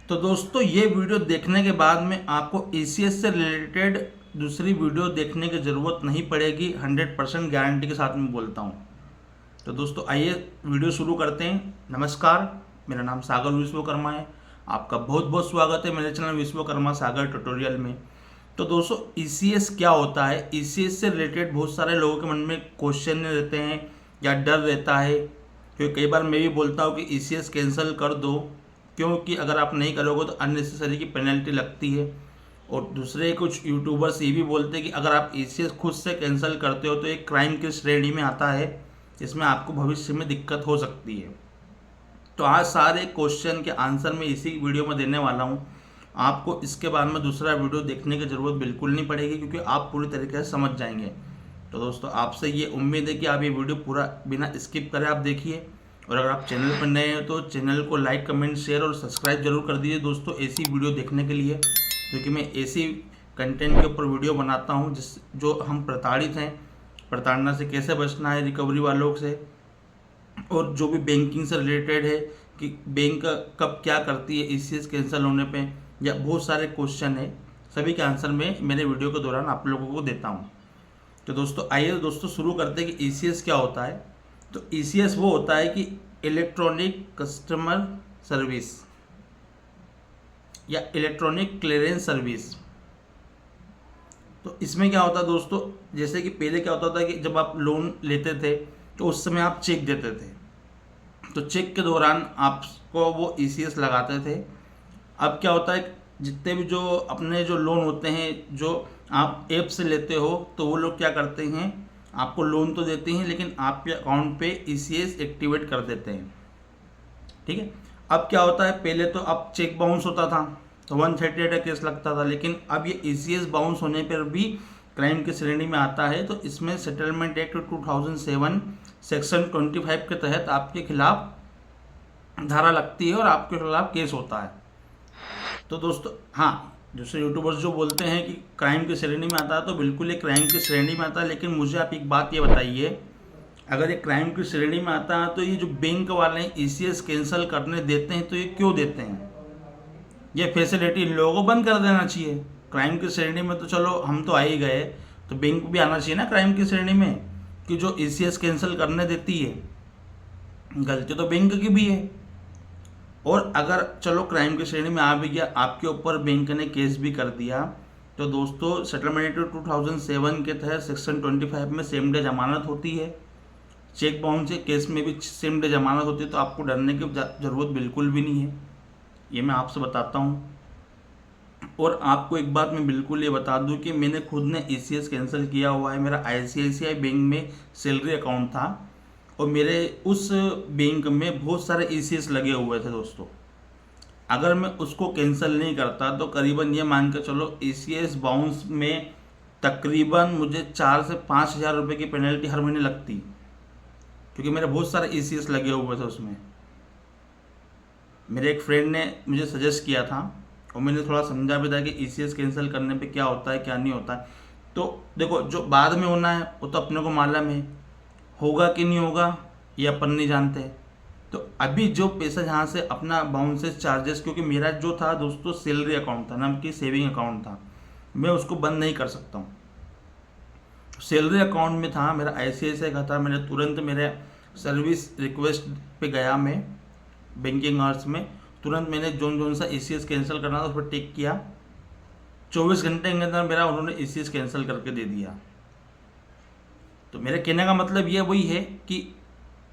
तो दोस्तों ये वीडियो देखने के बाद में आपको ईसीएस से रिलेटेड दूसरी वीडियो देखने की ज़रूरत नहीं पड़ेगी। 100% गारंटी के साथ में बोलता हूँ। तो दोस्तों आइए वीडियो शुरू करते हैं। नमस्कार, मेरा नाम सागर विश्वकर्मा है। आपका बहुत बहुत स्वागत है मेरे चैनल विश्वकर्मा सागर ट्यूटोरियल में। तो दोस्तों ईसीएस क्या होता है? ईसीएस से रिलेटेड बहुत सारे लोगों के मन में क्वेश्चन रहते हैं या डर रहता है, क्योंकि कई बार मैं भी बोलता हूँ कि ईसीएस कैंसिल कर दो, क्योंकि अगर आप नहीं करोगे तो अननेसेसरी की पेनल्टी लगती है। और दूसरे कुछ यूट्यूबर्स ये भी बोलते हैं कि अगर आप ईसीएस खुद से कैंसिल करते हो तो एक क्राइम की श्रेणी में आता है, जिसमें आपको भविष्य में दिक्कत हो सकती है। तो आज सारे क्वेश्चन के आंसर मैं इसी वीडियो में देने वाला हूँ। आपको इसके बाद में दूसरा वीडियो देखने की ज़रूरत बिल्कुल नहीं पड़ेगी, क्योंकि आप पूरी तरीके से समझ जाएंगे। तो दोस्तों आपसे ये उम्मीद है कि आप ये वीडियो पूरा बिना स्किप करें आप देखिए। और अगर आप चैनल पर नए हैं तो चैनल को लाइक, कमेंट, शेयर और सब्सक्राइब जरूर कर दीजिए दोस्तों, ऐसी वीडियो देखने के लिए। क्योंकि मैं ऐसी कंटेंट के ऊपर वीडियो बनाता हूँ जो हम प्रताड़ित हैं, प्रताड़ना से कैसे बचना है, रिकवरी वालों से, और जो भी बैंकिंग से रिलेटेड है कि बैंक कब क्या करती है ईसीएस कैंसिल होने पे, या बहुत सारे क्वेश्चन है, सभी के आंसर मैं मेरे वीडियो के दौरान आप लोगों को देता हूँ। तो दोस्तों आइए दोस्तों शुरू करते हैं कि ईसीएस क्या होता है। तो ईसीएस वो होता है कि इलेक्ट्रॉनिक कस्टमर सर्विस या इलेक्ट्रॉनिक क्लियरेंस सर्विस। तो इसमें क्या होता है दोस्तों, जैसे कि पहले क्या होता था कि जब आप लोन लेते थे तो उस समय आप चेक देते थे, तो चेक के दौरान आपको वो ईसीएस लगाते थे। अब क्या होता है, जितने भी जो अपने जो लोन होते हैं जो आप ऐप से लेते हो, तो वो लोग क्या करते हैं, आपको लोन तो देते हैं लेकिन आपके अकाउंट पे ईसीएस एक्टिवेट कर देते हैं। ठीक है। अब क्या होता है, पहले तो अब चेक बाउंस होता था तो 138 का केस लगता था, लेकिन अब ये ईसीएस बाउंस होने पर भी क्राइम की श्रेणी में आता है। तो इसमें सेटलमेंट एक्ट 2007 सेक्शन 25 के तहत आपके खिलाफ धारा लगती है और आपके खिलाफ केस होता है। तो दोस्तों हाँ, दूसरे यूट्यूबर्स जो बोलते हैं कि क्राइम की श्रेणी में आता है, तो बिल्कुल ये क्राइम की श्रेणी में आता है। लेकिन मुझे आप एक बात ये बताइए, अगर ये क्राइम की श्रेणी में आता है तो ये जो बैंक वाले हैं ईसीएस कैंसिल करने देते हैं, तो ये क्यों देते हैं? ये फैसिलिटी इन लोगों को बंद कर देना चाहिए। क्राइम की श्रेणी में तो चलो हम तो आ ही गए, तो बैंक भी आना चाहिए ना क्राइम की श्रेणी में, कि जो ईसीएस कैंसिल करने देती है। गलती तो बैंक की भी है। और अगर चलो क्राइम की श्रेणी में आ भी गया, आपके ऊपर बैंक ने केस भी कर दिया, तो दोस्तों सेटलमेंट एक्ट 2007 के तहत सेक्शन 25 में सेम डे जमानत होती है। चेक बाउंस के केस में भी सेम डे जमानत होती है, तो आपको डरने की ज़रूरत बिल्कुल भी नहीं है, ये मैं आपसे बताता हूँ। और आपको एक बात मैं बिल्कुल ये बता दूं कि मैंने खुद ने ईसीएस कैंसिल किया हुआ है। मेरा आईसीआईसीआई बैंक में सैलरी अकाउंट था और मेरे उस बैंक में बहुत सारे ईसीएस लगे हुए थे दोस्तों। अगर मैं उसको कैंसिल नहीं करता तो करीबन ये मान के चलो ईसीएस बाउंस में तकरीबन मुझे 4 से 5 हज़ार रुपये की पेनल्टी हर महीने लगती, क्योंकि मेरे बहुत सारे ईसीएस लगे हुए थे उसमें। मेरे एक फ्रेंड ने मुझे सजेस्ट किया था और मैंने थोड़ा समझा भी था कि ईसीएस कैंसिल करने पे क्या होता है क्या नहीं होता है। तो देखो, जो बाद में होना है वो तो अपने को मालूम है, होगा कि नहीं होगा ये अपन नहीं जानते। तो अभी जो पैसा जहाँ से अपना बाउंसेस चार्जेस, क्योंकि मेरा जो था दोस्तों सैलरी अकाउंट था ना, कि सेविंग अकाउंट था, मैं उसको बंद नहीं कर सकता हूँ। सैलरी अकाउंट में था, मेरा आईसीआईसीआई का था। मैंने तुरंत मेरे सर्विस रिक्वेस्ट पे गया, मैं बैंकिंग आवर्स में तुरंत मैंने जोन सा ईसीएस कैंसिल करना था उस पर टिक किया। 24 घंटे के अंदर मेरा उन्होंने ईसीएस कैंसिल करके दे दिया। तो मेरे कहने का मतलब ये वही है कि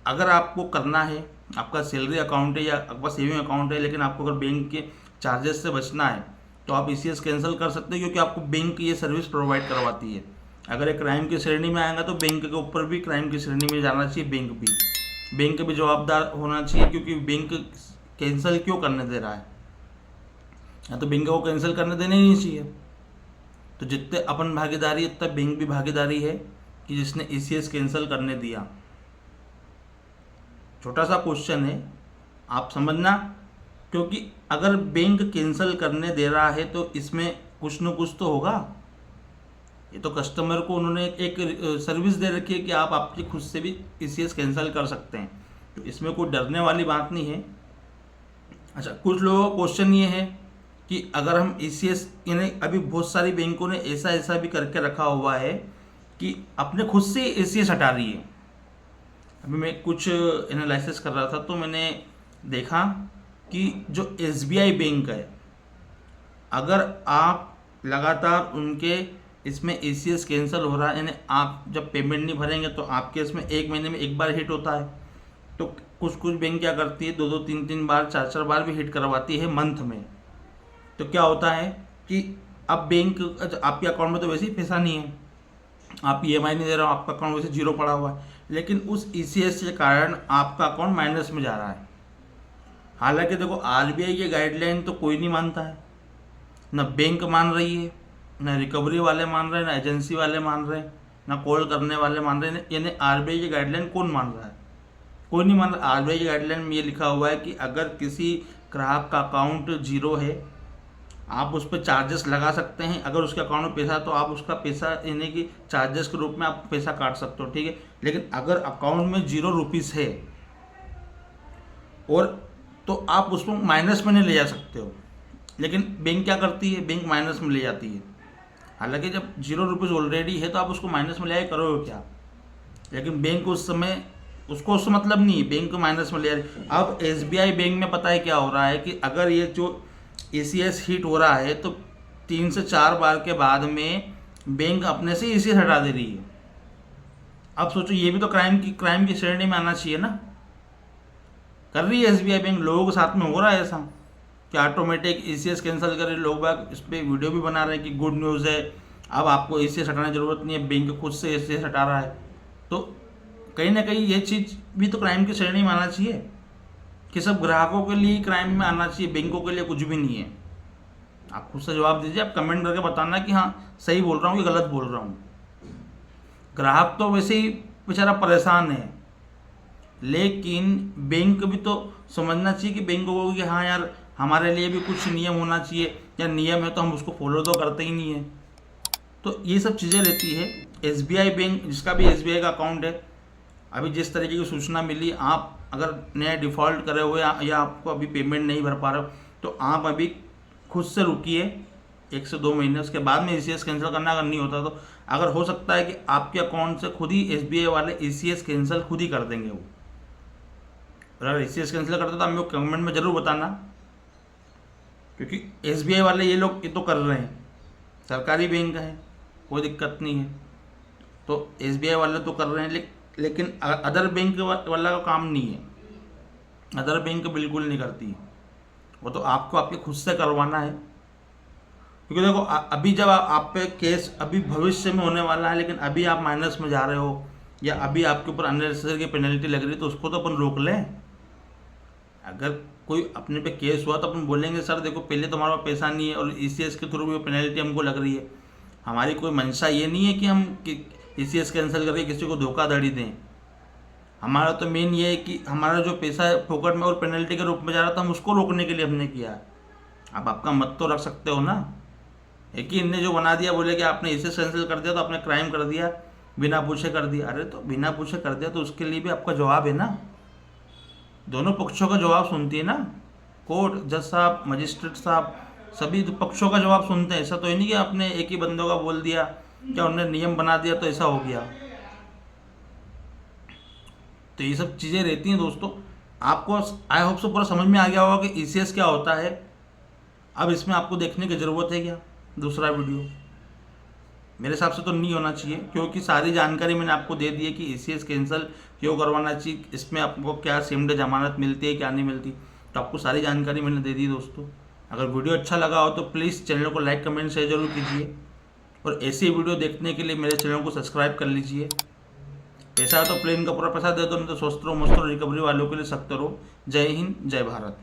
अगर आपको करना है, आपका सैलरी अकाउंट है या आपका सेविंग अकाउंट है, लेकिन आपको अगर बैंक के चार्जेस से बचना है तो आप ईसीएस कैंसिल कर सकते हो, क्योंकि आपको बैंक ये सर्विस प्रोवाइड करवाती है। अगर एक क्राइम की श्रेणी में आएगा तो बैंक के ऊपर भी क्राइम की श्रेणी में जाना चाहिए, बैंक भी जवाबदार होना चाहिए, क्योंकि बैंक कैंसिल क्यों करने दे रहा है, या तो बैंक को कैंसिल करने देना ही नहीं चाहिए। तो जितने अपन भागीदारी उतना बैंक भी भागीदारी है कि जिसने ईसीएस कैंसिल करने दिया। छोटा सा क्वेश्चन है, आप समझना, क्योंकि अगर बैंक कैंसिल करने दे रहा है तो इसमें कुछ न कुछ तो होगा। ये तो कस्टमर को उन्होंने एक सर्विस दे रखी है कि आप आपकी खुद से भी ईसीएस कैंसिल कर सकते हैं, तो इसमें कोई डरने वाली बात नहीं है। अच्छा, कुछ लोगों का क्वेश्चन ये है कि अगर हम ECS, यानी अभी बहुत सारी बैंकों ने ऐसा ऐसा भी करके रखा हुआ है कि अपने खुद से ECS हटा रही है। अभी मैं कुछ एनालिसिस कर रहा था तो मैंने देखा कि जो SBI बैंक है, अगर आप लगातार उनके इसमें ECS कैंसिल हो रहा है, यानी आप जब पेमेंट नहीं भरेंगे तो आपके इसमें 1 महीने में एक बार हिट होता है। तो कुछ कुछ बैंक क्या करती है, 2 2 3 3 बार 4 4 बार भी हिट करवाती है मंथ में। तो क्या होता है कि अब बैंक, आपके अकाउंट में तो वैसे ही पैसा नहीं है, आप EMI नहीं दे रहे हो, आपका अकाउंट वैसे जीरो पड़ा हुआ है, लेकिन उस ECS के कारण आपका अकाउंट माइनस में जा रहा है। हालांकि देखो, RBI की गाइडलाइन तो कोई नहीं मानता है, ना बैंक मान रही है, ना रिकवरी वाले मान रहे हैं, ना एजेंसी वाले मान रहे हैं, ना कॉल करने वाले मान रहे हैं। यानी RBI की गाइडलाइन कौन मान रहा है? कोई नहीं मान रहा। RBI की गाइडलाइन में ये लिखा हुआ है कि अगर किसी ग्राहक का अकाउंट जीरो है, आप उस पर चार्जेस लगा सकते हैं। अगर उसके अकाउंट में पैसा है तो आप उसका पैसा, यानी कि चार्जेस के रूप में आप पैसा काट सकते हो, ठीक है। लेकिन अगर अकाउंट में 0 रुपीज़ है और तो आप उसको माइनस में नहीं ले जा सकते हो। लेकिन बैंक क्या करती है, बैंक माइनस में ले जाती है। हालांकि जब 0 रुपीज़ ऑलरेडी है तो आप उसको माइनस में ले आए, करोगे क्या? लेकिन बैंक उस समय, उसको उससे मतलब नहीं है, बैंक को माइनस में ले रही। अब SBI बैंक में पता है क्या हो रहा है कि अगर ये जो ECS हिट हो रहा है तो 3 से 4 बार के बाद में बैंक अपने से ECS हटा दे रही है। अब सोचो, ये भी तो क्राइम की श्रेणी में आना चाहिए ना। कर रही है SBI बैंक, लोगों के साथ में हो रहा है ऐसा कि ऑटोमेटिक ECS कैंसिल कर रहे। लोग बाग इस पर वीडियो भी बना रहे हैं कि गुड न्यूज़ है, अब आपको ECS हटाने की जरूरत नहीं है, बैंक खुद से ECS हटा रहा है। तो कहीं ना कहीं ये चीज़ भी तो क्राइम की श्रेणी में आना चाहिए कि सब ग्राहकों के लिए क्राइम में आना चाहिए, बैंकों के लिए कुछ भी नहीं है। आप खुद से जवाब दीजिए, आप कमेंट करके बताना कि हाँ सही बोल रहा हूँ कि गलत बोल रहा हूँ। ग्राहक तो वैसे ही बेचारा परेशान है, लेकिन बैंक भी तो समझना चाहिए कि बैंकों को कि हाँ यार, हमारे लिए भी कुछ नियम होना चाहिए, या नियम है तो हम उसको फॉलो तो करते ही नहीं है। तो ये सब चीज़ें रहती है। SBI बैंक, जिसका भी SBI का अकाउंट है, अभी जिस तरीके की सूचना मिली, आप अगर नया डिफ़ॉल्ट करे हुए या आपको अभी पेमेंट नहीं भर पा रहे हो तो आप अभी खुद से रुकिए 1 से 2 महीने, उसके बाद में ECS कैंसिल करना। अगर नहीं होता तो अगर हो सकता है कि आपके अकाउंट से खुद ही SBI वाले ECS कैंसिल खुद ही कर देंगे वो। अगर ECS कैंसिल करते तो हमें कमेंट में ज़रूर बताना, क्योंकि SBI वाले ये लोग ये तो कर रहे हैं, सरकारी बैंक है, कोई दिक्कत नहीं है। तो SBI वाले तो कर रहे हैं, लेकिन अदर बैंक वाला का काम नहीं है। अदर बैंक बिल्कुल नहीं करती, वो तो आपको आपके खुद से करवाना है। क्योंकि देखो, अभी जब आप पे केस अभी भविष्य में होने वाला है, लेकिन अभी आप माइनस में जा रहे हो या अभी आपके ऊपर अननेसेसरी की पेनल्टी लग रही है, तो उसको तो अपन रोक लें। अगर कोई अपने पे केस हुआ तो अपन बोलेंगे सर देखो, पहले तो हमारे पास पैसा नहीं है और ECS के थ्रू भी पेनल्टी हमको लग रही है। हमारी कोई मंशा ये नहीं है कि हम ECS कैंसिल करके किसी को धोखाधड़ी दें। हमारा तो मेन ये है कि हमारा जो पैसा है फोकट में और पेनल्टी के रूप में जा रहा था, हम उसको रोकने के लिए हमने किया है। आप आपका मत तो रख सकते हो ना। एक ही इनने जो बना दिया, बोले कि आपने ECS कैंसिल कर दिया तो आपने क्राइम कर दिया, बिना पूछे कर दिया। अरे तो बिना पूछे कर दिया तो उसके लिए भी आपका जवाब है ना। दोनों पक्षों का जवाब सुनती है ना कोर्ट, जज साहब, मजिस्ट्रेट साहब, सभी पक्षों का जवाब सुनते हैं। ऐसा तो है नहीं कि आपने एक ही बंदों का बोल दिया, क्या उन्होंने नियम बना दिया तो ऐसा हो गया। तो ये सब चीज़ें रहती हैं दोस्तों। आपको आई होप सो पूरा समझ में आ गया होगा कि ECS क्या होता है। अब इसमें आपको देखने की ज़रूरत है क्या दूसरा वीडियो? मेरे हिसाब से तो नहीं होना चाहिए, क्योंकि सारी जानकारी मैंने आपको दे दी है कि ECS कैंसिल क्यों करवाना चाहिए, इसमें आपको क्या सेम डे जमानत मिलती है, क्या नहीं मिलती। तो आपको सारी जानकारी मैंने दे दी दोस्तों। अगर वीडियो अच्छा लगा हो तो प्लीज़ चैनल को लाइक, कमेंट, शेयर जरूर कीजिए, और ऐसी वीडियो देखने के लिए मेरे चैनल को सब्सक्राइब कर लीजिए। पैसा है तो प्लेन का पूरा पैसा दे दो, नहीं तो स्वस्थ रहो, मस्त रहो, रिकवरी वालों के लिए सख्त रहो। जय हिंद, जय भारत।